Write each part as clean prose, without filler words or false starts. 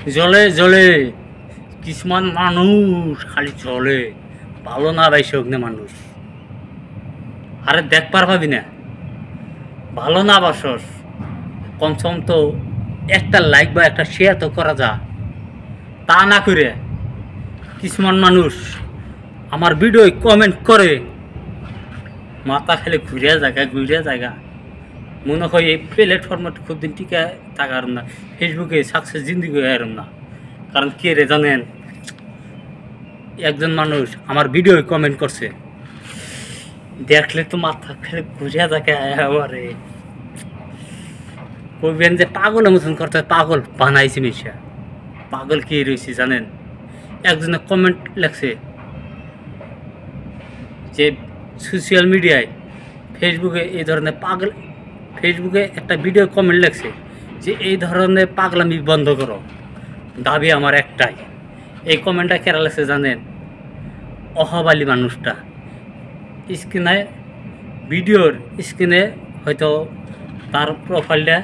জলে জলে কিছুমান মানুষ খালি চলে ভালো না বাইসে অগ্নে মানুষ আরে দেখবার পাবি না ভালো না বাসস কমসম তো একটা লাইক বা একটা শেয়ার তো করা যা তা না করে কিছুমান মানুষ আমার ভিডিও কমেন্ট করে মাথা খালি ঘুরিয়া জায়গা মনে হয় এই প্ল্যাটফর্মে খুব দিন টিকা থাকার না ফেসবুকে সাকসেস জিন্দিগি এরম না কারণ কে রে জানেন একজন মানুষ আমার ভিডিও কমেন্ট করছে দেখলে তো মাথা খালি ঘুরিয়া থাকে আরে কইবেন যে পাগলের মতন করতে পাগল বানাইছি মিশা পাগল কে রয়েছে জানেন একজনে কমেন্ট লেখছে যে সোশ্যাল মিডিয়ায় ফেসবুকে এই ধরনের পাগল ফেসবুকে একটা ভিডিও কমেন্ট লেখছে যে এই ধরনের পাগলামি বন্ধ করো দাবি আমার একটাই এই কমেন্টটা কেরা লেখছে জানেন অহবালি মানুষটা স্ক্রিনে ভিডিওর স্ক্রিনে হয়তো তার প্রোফাইলটা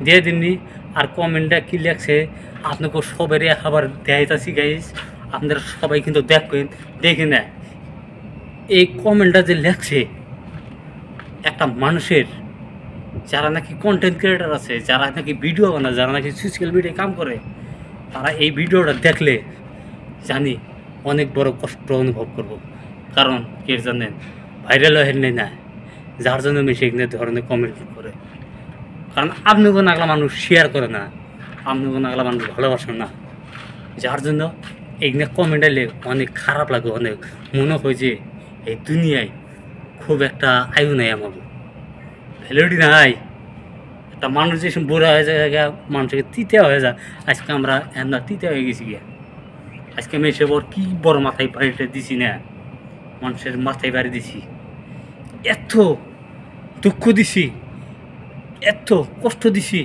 দিয়ে দিননি আর কমেন্টটা কী লেখছে আপনাকে সবারই খাবার দেখাইতেছি গাইস আপনারা সবাই কিন্তু দেখবেন দেখি না এই কমেন্টটা যে লেখছে একটা মানুষের যারা নাকি কন্টেন্ট ক্রিয়েটার আছে যারা নাকি ভিডিও বানায় যারা নাকি সোশ্যাল মিডিয়ায় কাম করে তারা এই ভিডিওটা দেখলে জানি অনেক বড় কষ্ট অনুভব করব কারণ কে জানেন ভাইরাল হয়ে নেই না যার জন্য আমি সেখানে ধরনের কমেন্ট করে কারণ আপনাকে নাগলা মানুষ শেয়ার করে না আপনাকে নাগলা মানুষ ভালোবাসেন না যার জন্য এখানে কমেন্ট এলে অনেক খারাপ লাগে অনেক মনে হয় যে এই দুনিয়ায় খুব একটা আয়ু নেই আমার ভ্যালিডিটি নাই একটা মানুষ যে বুড়া হয়ে যায় মানুষকে তিতে হয়ে যায় আজকে আমরা এমন তিতে হয়ে গেছি গিয়া আজকে আমি এসে বড় কী বড় মাথায় বাড়িটা দিছি না মানুষের মাথায় বাড়ি দিছি এত দুঃখ দিছি এত কষ্ট দিছি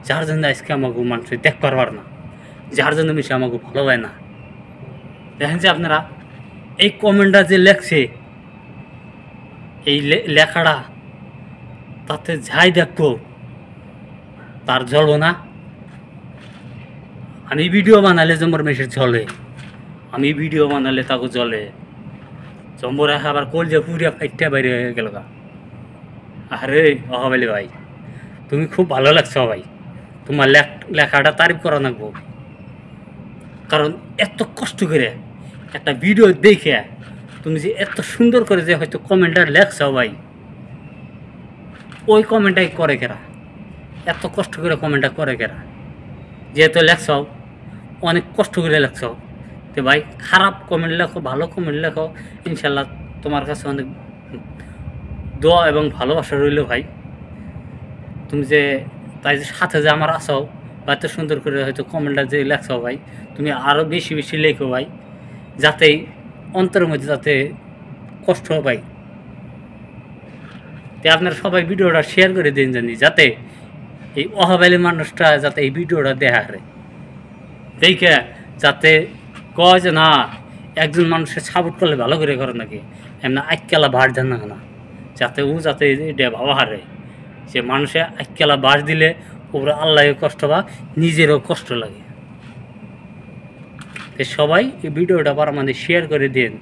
যার জন্য আজকে আমাকে মানুষ দেখতে পারবার না যার জন্য মিশে আমাকে ভালো হয় না দেখেন যে আপনারা এই কমেন্টটা যে লেখছে এই লেখাটা তাতে যাই দেখবো তার জ্বলবো না আমি ভিডিও বানালে জম্বর মেশে জ্বলে আমি ভিডিও বানালে তাকে জ্বলে জম্বর আবার কলজা পুরিয়া ফাইটটা বাইরে হয়ে গেল গা আরে অহাবেলি ভাই তুমি খুব ভালো লাগছো ভাই তোমার লেখাটা তারিফ করা লাগবো কারণ এত কষ্ট করে একটা ভিডিও দেখে তুমি যে এত সুন্দর করে যে হয়তো কমেন্টটা লেখছো ভাই ওই কমেন্টটাই করে কেরা এত কষ্ট করে কমেন্টটা করে কেরা যেহেতু লেখছো অনেক কষ্ট করে লেখছো তো ভাই খারাপ কমেন্ট লেখো ভালো কমেন্ট লেখো ইনশাল্লাহ তোমার কাছে অনেক দোয়া এবং ভালোবাসা রইল ভাই তুমি যে তাই যে সাথে যে আমার আসো বা এত সুন্দর করে হয়তো কমেন্টটা যে লেখছো ভাই তুমি আরও বেশি বেশি লেখো ভাই যাতে অন্তরের মধ্যে যাতে কষ্ট পাই তো আপনারা সবাই ভিডিওটা শেয়ার করে দিন জানি যাতে এই অহাবালি মানুষটা যাতে এই ভিডিওটা দেখা হারে দেখে যাতে কয় যে না একজন মানুষের সাপোর্ট করলে ভালো করে করে নাকি এমনি আইকেলা বাস দেন না যাতে ও যাতে এটা ভাবা হারে যে মানুষে আইকেলা বাস দিলে ওরা আল্লাহ কষ্ট বা নিজেরও কষ্ট লাগে তো সবাই এই ভিডিওটা পারা মানে শেয়ার করে দিন।